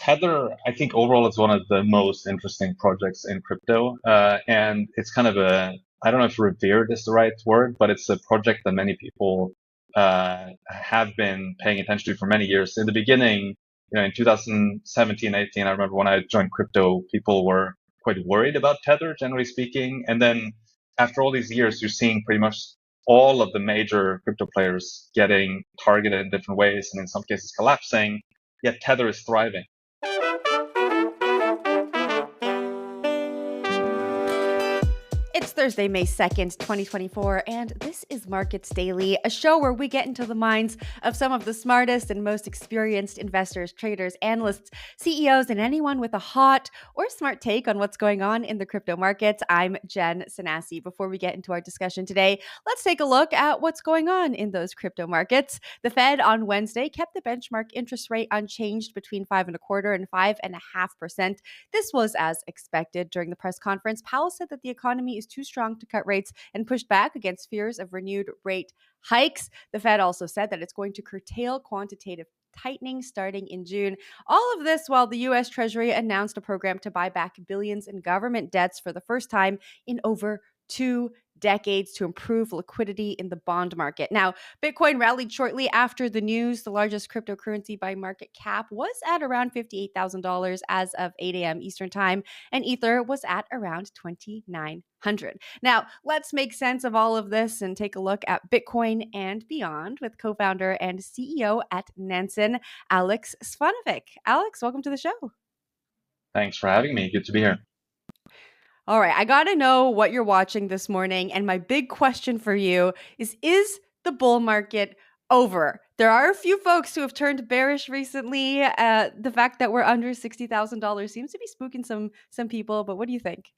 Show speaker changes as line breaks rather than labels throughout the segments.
Tether, I think overall is one of the most interesting projects in crypto. And it's kind of I don't know if revered is the right word, but it's a project that many people have been paying attention to for many years. In the beginning, in 2017, 18, I remember when I joined crypto, people were quite worried about Tether, generally speaking. And then after all these years, you're seeing pretty much all of the major crypto players getting targeted in different ways and in some cases collapsing, yet Tether is thriving.
It's Thursday, May 2nd, 2024, and this is Markets Daily, a show where we get into the minds of some of the smartest and most experienced investors, traders, analysts, CEOs, and anyone with a hot or smart take on what's going on in the crypto markets. I'm Jen Sanasi. Before we get into our discussion today, let's take a look at what's going on in those crypto markets. The Fed on Wednesday kept the benchmark interest rate unchanged between 5.25% and 5.5%. This was as expected. During the press conference, Powell said that the economy is too strong to cut rates and pushed back against fears of renewed rate hikes. The Fed also said that it's going to curtail quantitative tightening starting in June. All of this while the U.S. Treasury announced a program to buy back billions in government debts for the first time in over 2 decades to improve liquidity in the bond market. Now, Bitcoin rallied shortly after the news. The largest cryptocurrency by market cap was at around $58,000 as of 8 a.m. Eastern Time, and Ether was at around 2,900. Now, let's make sense of all of this and take a look at Bitcoin and beyond with co-founder and CEO at Nansen, Alex Svanevik. Alex, welcome to the show.
Thanks for having me. Good to be here.
All right, I got to know what you're watching this morning. And my big question for you is the bull market over? There are a few folks who have turned bearish recently. The fact that we're under $60,000 seems to be spooking some people, but what do you think?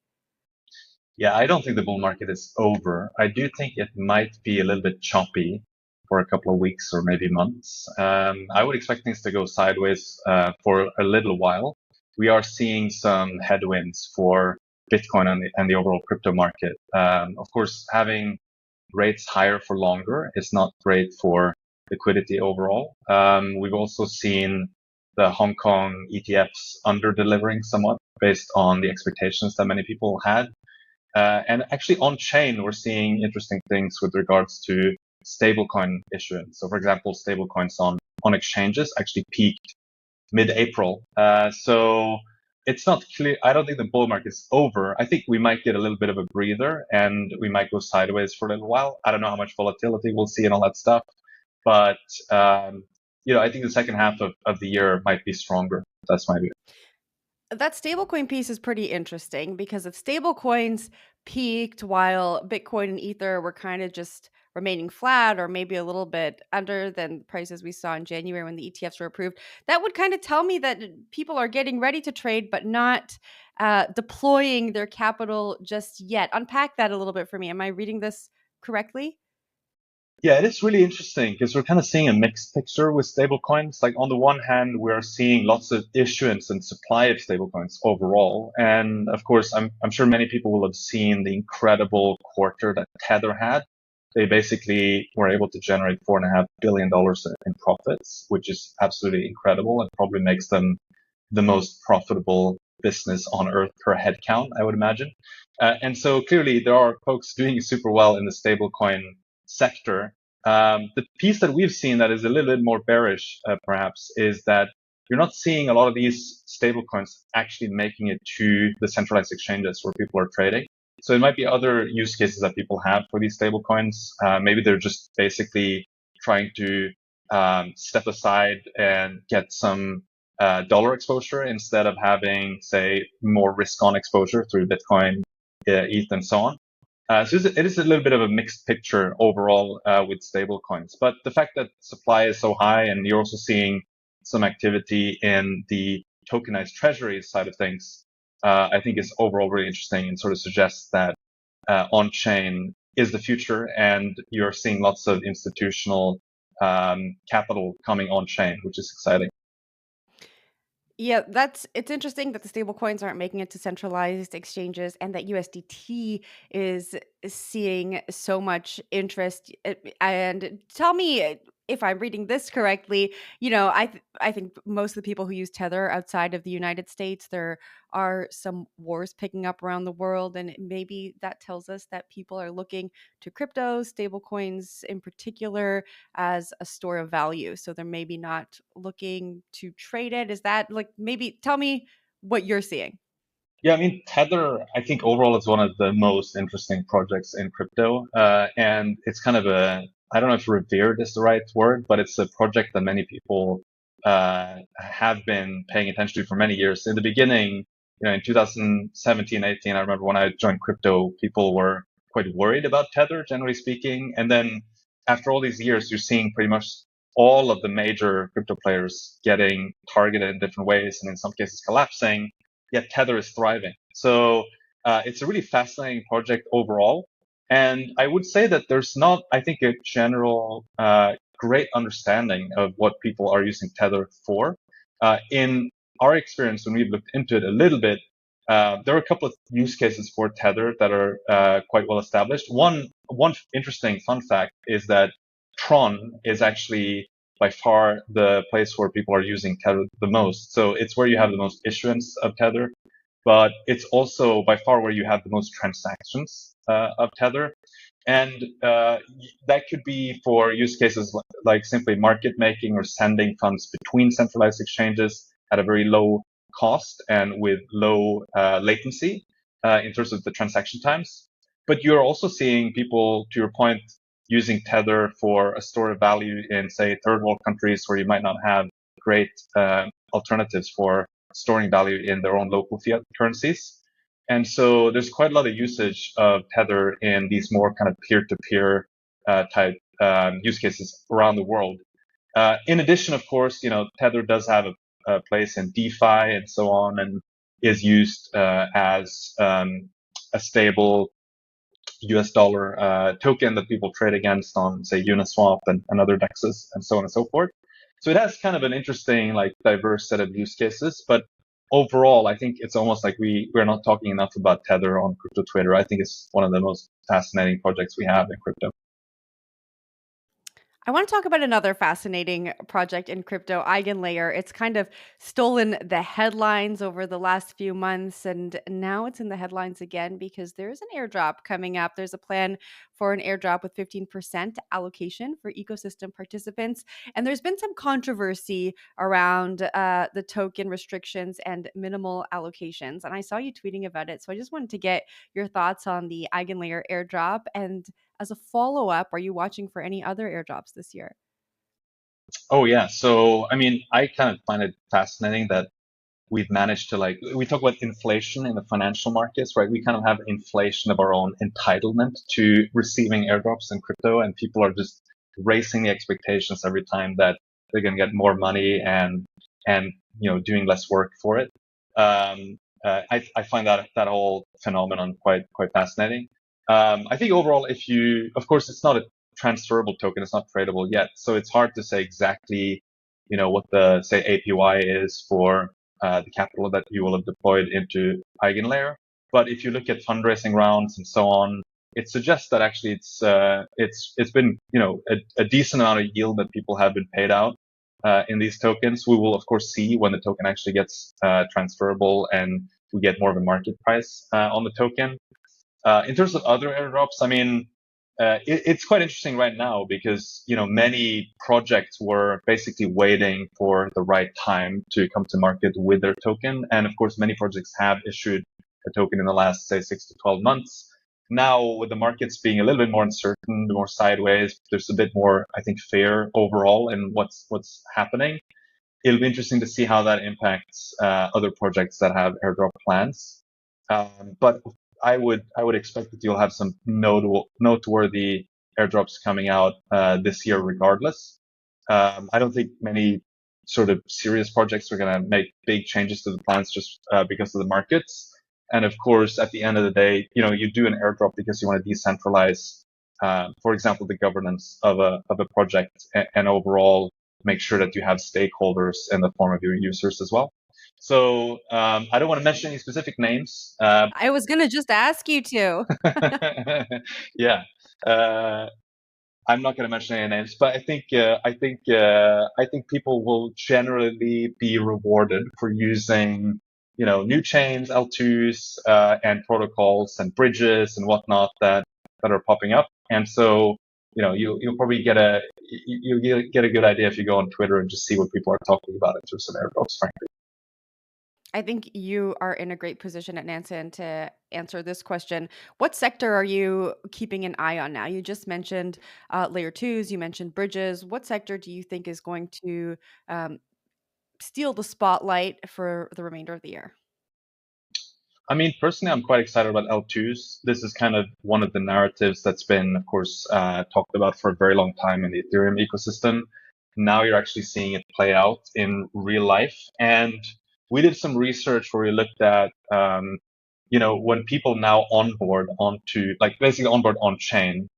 Yeah, I don't think the bull market is over. I do think it might be a little bit choppy for a couple of weeks or maybe months. I would expect things to go sideways for a little while. We are seeing some headwinds for Bitcoin and the overall crypto market. Of course, having rates higher for longer is not great for liquidity overall. We've also seen the Hong Kong ETFs under delivering somewhat based on the expectations that many people had. And actually on chain, we're seeing interesting things with regards to stablecoin issuance. So for example, stablecoins on exchanges actually peaked mid-April. So it's not clear. I don't think the bull market is over. I think we might get a little bit of a breather and we might go sideways for a little while. I don't know how much volatility we'll see and all that stuff. But, I think the second half of the year might be stronger. That's my view.
That stablecoin piece is pretty interesting because if stablecoins peaked while Bitcoin and Ether were kind of just remaining flat or maybe a little bit under than the prices we saw in January when the ETFs were approved, that would kind of tell me that people are getting ready to trade but not deploying their capital just yet. Unpack that a little bit for me. Am I reading this correctly?
Yeah, it is really interesting because we're kind of seeing a mixed picture with stablecoins. Like on the one hand, we are seeing lots of issuance and supply of stablecoins overall. And of course, I'm sure many people will have seen the incredible quarter that Tether had. They basically were able to generate $4.5 billion in profits, which is absolutely incredible and probably makes them the most profitable business on earth per head count, I would imagine. And so clearly there are folks doing super well in the stablecoin sector. The piece that we've seen that is a little bit more bearish, perhaps, is that you're not seeing a lot of these stablecoins actually making it to the centralized exchanges where people are trading. So it might be other use cases that people have for these stablecoins. Maybe they're just basically trying to step aside and get some dollar exposure instead of having, say, more risk-on exposure through Bitcoin, ETH, and so on. So it is a little bit of a mixed picture overall with stablecoins. But the fact that supply is so high and you're also seeing some activity in the tokenized Treasuries side of things, I think is overall really interesting and sort of suggests that on-chain is the future and you're seeing lots of institutional capital coming on-chain, which is exciting.
Yeah, it's interesting that the stable coins aren't making it to centralized exchanges and that USDT is seeing so much interest. And tell me, if I'm reading this correctly, I think most of the people who use Tether outside of the United States, there are some wars picking up around the world, and maybe that tells us that people are looking to crypto, stablecoins in particular, as a store of value. So they're maybe not looking to trade it. Is that like, maybe tell me what you're seeing?
Yeah, I mean, Tether, I think overall is one of the most interesting projects in crypto. And it's kind of I don't know if revered is the right word, but it's a project that many people have been paying attention to for many years. In the beginning, in 2017, 18, I remember when I joined crypto, people were quite worried about Tether, generally speaking. And then after all these years, you're seeing pretty much all of the major crypto players getting targeted in different ways and in some cases collapsing, yet Tether is thriving. So it's a really fascinating project overall. And I would say that there's not, I think, a general great understanding of what people are using Tether for. In our experience, when we've looked into it a little bit, there are a couple of use cases for Tether that are quite well established. One interesting fun fact is that Tron is actually by far the place where people are using Tether the most. So it's where you have the most issuance of Tether, but it's also by far where you have the most transactions of Tether. And that could be for use cases like simply market making or sending funds between centralized exchanges at a very low cost and with low latency in terms of the transaction times. But you're also seeing people, to your point, using Tether for a store of value in, say, third world countries where you might not have great alternatives for storing value in their own local fiat currencies. And so there's quite a lot of usage of Tether in these more kind of peer-to-peer type use cases around the world. In addition, of course, Tether does have a place in DeFi and so on, and is used as a stable US dollar token that people trade against on, say, Uniswap and other DEXs and so on and so forth. So it has kind of an interesting, like, diverse set of use cases. But overall, I think it's almost like we're not talking enough about Tether on crypto Twitter. I think it's one of the most fascinating projects we have in crypto.
I want to talk about another fascinating project in crypto, Eigenlayer. It's kind of stolen the headlines over the last few months, and now it's in the headlines again because there's an airdrop coming up. There's a plan for an airdrop with 15% allocation for ecosystem participants. And there's been some controversy around the token restrictions and minimal allocations. And I saw you tweeting about it. So I just wanted to get your thoughts on the Eigenlayer airdrop. And as a follow up, are you watching for any other airdrops this year?
Oh yeah. So I mean, I kind of find it fascinating that we've managed to, like, we talk about inflation in the financial markets, right? We kind of have inflation of our own entitlement to receiving airdrops in crypto, and people are just raising the expectations every time that they're going to get more money and doing less work for it. I find that whole phenomenon quite fascinating. I think overall, of course, it's not a transferable token, it's not tradable yet, so it's hard to say exactly, what the, say, APY is for the capital that you will have deployed into Eigenlayer. But if you look at fundraising rounds and so on, it suggests that actually it's been a decent amount of yield that people have been paid out in these tokens. We will of course see when the token actually gets transferable and we get more of a market price on the token. In terms of other airdrops, I mean, it's quite interesting right now because many projects were basically waiting for the right time to come to market with their token, and of course many projects have issued a token in the last, say, 6 to 12 months. Now, with the markets being a little bit more uncertain, more sideways, there's a bit more, I think, fear overall in what's happening. It'll be interesting to see how that impacts other projects that have airdrop plans. But I would expect that you'll have some noteworthy airdrops coming out this year, regardless. I don't think many sort of serious projects are going to make big changes to the plans just because of the markets. And of course, at the end of the day, you do an airdrop because you want to decentralize, for example, the governance of a project, and overall make sure that you have stakeholders in the form of your users as well. So I don't want to mention any specific names.
I was going to just ask you to.
Yeah. Uh, I'm not going to mention any names, but I think people will generally be rewarded for using, new chains, L2s, and protocols and bridges and whatnot that are popping up. And so, you'll probably you'll get a good idea if you go on Twitter and just see what people are talking about in terms of airdrops, frankly.
I think you are in a great position at Nansen to answer this question. What sector are you keeping an eye on now? You just mentioned layer twos, you mentioned bridges. What sector do you think is going to um, steal the spotlight for the remainder of the year?
I mean, personally, I'm quite excited about L2s. This is kind of one of the narratives that's been, of course, talked about for a very long time in the Ethereum ecosystem. Now you're actually seeing it play out in real life. And we did some research where we looked at, when people now onboard onto, like basically onboard on chain,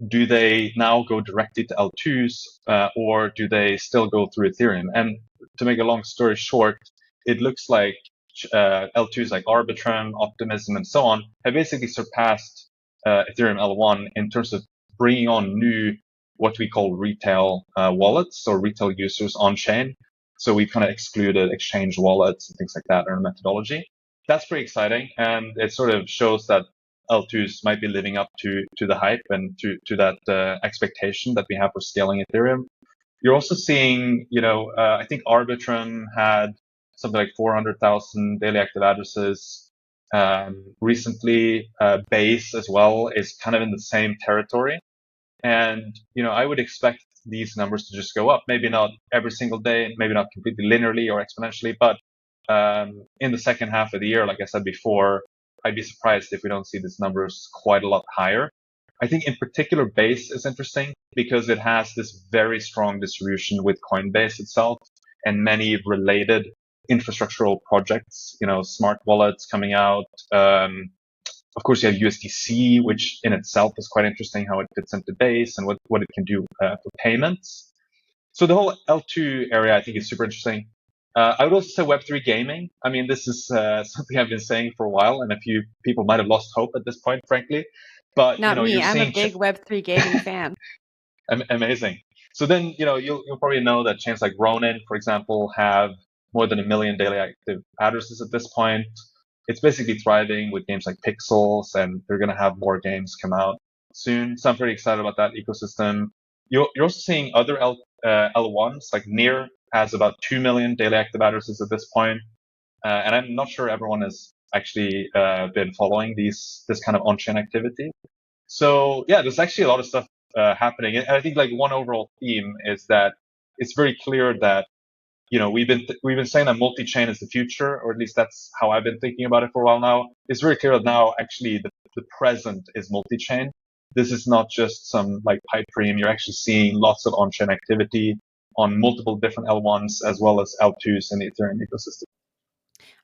do they now go directly to L2s, or do they still go through Ethereum? And to make a long story short, it looks like L2s like Arbitrum, Optimism, and so on have basically surpassed Ethereum L1 in terms of bringing on new, what we call retail wallets or retail users on chain. So we've kind of excluded exchange wallets and things like that in our methodology. That's pretty exciting, and it sort of shows that L2s might be living up to the hype and to that expectation that we have for scaling Ethereum. You're also seeing, I think Arbitrum had something like 400,000 daily active addresses. Recently, Base as well is kind of in the same territory. And, I would expect these numbers to just go up. Maybe not every single day, maybe not completely linearly or exponentially, but in the second half of the year, like I said before, I'd be surprised if we don't see these numbers quite a lot higher. I think in particular, Base is interesting because it has this very strong distribution with Coinbase itself and many related infrastructural projects, smart wallets coming out. Of course, you have USDC, which in itself is quite interesting how it fits into Base and what it can do for payments. So the whole L2 area, I think, is super interesting. I would also say Web3 gaming. I mean, this is something I've been saying for a while, and a few people might have lost hope at this point, frankly. But
Not me.
you're
I'm a
seeing
big Web3 gaming fan.
amazing. So then, you'll probably know that chains like Ronin, for example, have more than 1 million daily active addresses at this point. It's basically thriving with games like Pixels, and they're going to have more games come out soon. So I'm pretty excited about that ecosystem. You're also seeing other L1s, like Near has about 2 million daily active addresses at this point. And I'm not sure everyone has actually been following this kind of on-chain activity. So yeah, there's actually a lot of stuff happening. And I think like one overall theme is that it's very clear that we've been saying that multi-chain is the future, or at least that's how I've been thinking about it for a while now. It's very clear that now actually the present is multi-chain. This is not just some like pipe dream. You're actually seeing lots of on-chain activity on multiple different L1s as well as L2s in the Ethereum ecosystem.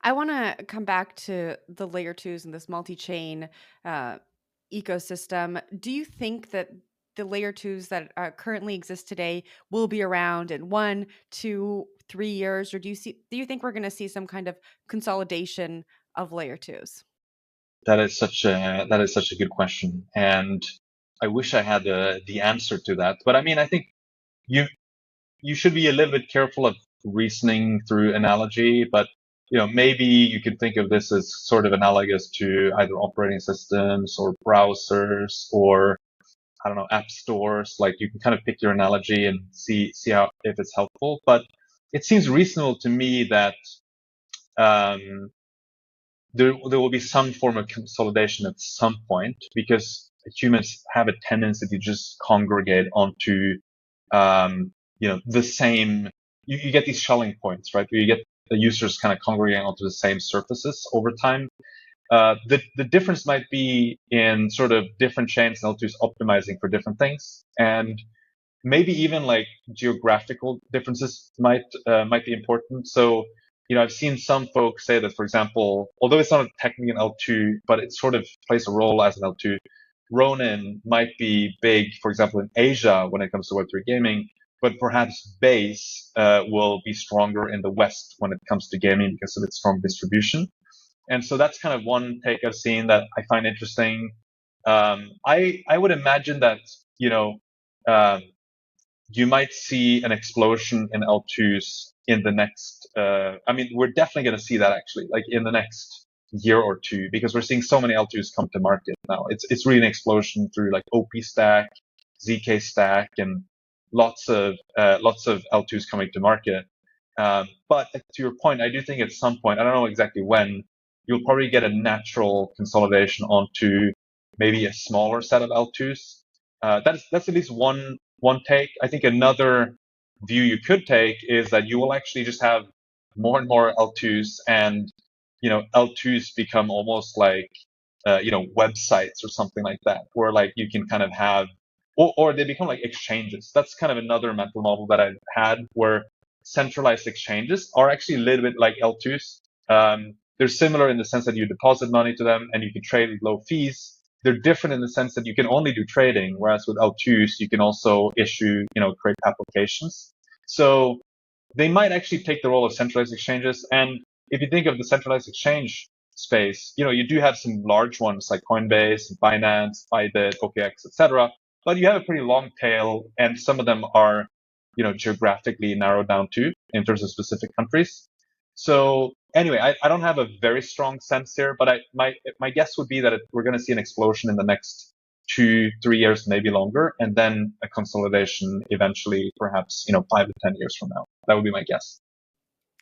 I want to come back to the layer twos and this multi chain uh, ecosystem. Do you think that the layer twos that currently exist today will be around in 1, 2, 3 years, or do you think we're going to see some kind of consolidation of layer twos?
That is such a good question, and I wish I had the answer to that. But I mean, I think you you should be a little bit careful of reasoning through analogy, but maybe you could think of this as sort of analogous to either operating systems or browsers or I don't know, app stores. Like you can kind of pick your analogy and see how if it's helpful. But it seems reasonable to me that um, there will be some form of consolidation at some point because humans have a tendency to just congregate onto the same. You get these shelling points, right? Where you get the users kind of congregating onto the same surfaces over time. The difference might be in sort of different chains and L2s optimizing for different things, and maybe even like geographical differences might be important. So I've seen some folks say that, for example, although it's not technically an L2, but it sort of plays a role as an L2. Ronin might be big, for example, in Asia when it comes to Web3 gaming, but perhaps Base will be stronger in the West when it comes to gaming because of its strong distribution. And so that's kind of one take I've seen that I find interesting. I would imagine that, you know, you might see an explosion in L2s in the next, I mean, we're definitely going to see that actually, like in the next year or two, because we're seeing so many L2s come to market now. It's really an explosion through like OP Stack, ZK Stack, and lots of L2s coming to market. But to your point, I do think at some point, I don't know exactly when, you'll probably get a natural consolidation onto maybe a smaller set of L2s. That's at least one take. I think another view you could take is that you will actually just have more and more L2s, and L2s become almost like websites or something like that, where like you can kind of have, or they become like exchanges. That's kind of another mental model that I've had, where centralized exchanges are actually a little bit like L2s. They're similar in the sense that you deposit money to them and you can trade with low fees. They're different in the sense that you can only do trading, whereas with L2s, you can also issue, create applications. So they might actually take the role of centralized exchanges. And if you think of the centralized exchange space, you do have some large ones like Coinbase, Binance, Bybit, OKX, etc. But you have a pretty long tail, and some of them are, geographically narrowed down too in terms of specific countries. So anyway, I don't have a very strong sense here, but my guess would be that we're going to see an explosion in the next 2-3 years, maybe longer, and then a consolidation eventually, perhaps 5 to 10 years from now. That would be my guess.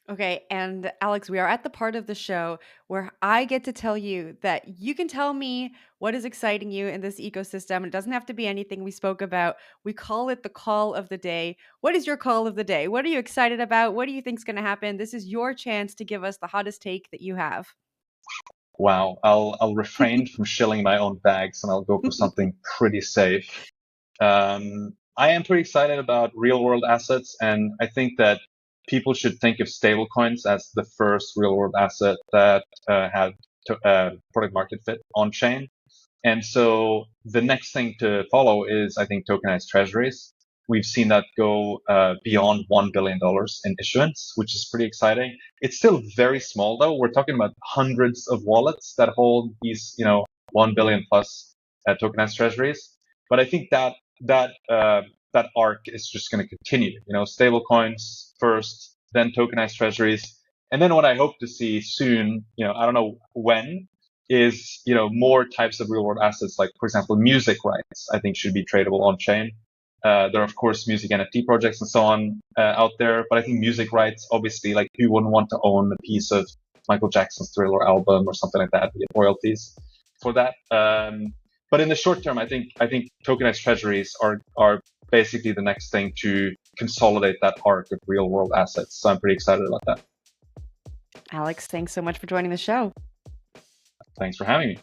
Okay, and Alex, we are at the part of the show where I get to tell you that you can tell me what is exciting you in this ecosystem. It doesn't have to be anything we spoke about. We call it the call of the day. What is your call of the day? What are you excited about? What do you think is going to happen? This is your chance to give us the hottest take that you have.
Wow, I'll refrain from shilling my own bags, and I'll go for something pretty safe. I am pretty excited about real world assets, and I think that people should think of stablecoins as the first real world asset that have product market fit on chain. And so the next thing to follow is, I think, tokenized treasuries. We've seen that go beyond $1 billion in issuance, which is pretty exciting. It's still very small, though. We're talking about hundreds of wallets that hold these, 1 billion plus tokenized treasuries. But I think that arc is just going to continue. Stable coins first, then tokenized treasuries, and then what I hope to see soon, I don't know when, is more types of real world assets, like for example music rights. I think should be tradable on chain. There are of course music NFT projects and so on out there, but I think music rights, obviously, like who wouldn't want to own a piece of Michael Jackson's Thriller album or something like that, get royalties for that. But in the short term, I think tokenized treasuries are basically the next thing to consolidate that arc of real world assets. So I'm pretty excited about that.
Alex, thanks so much for joining the show.
Thanks for having me.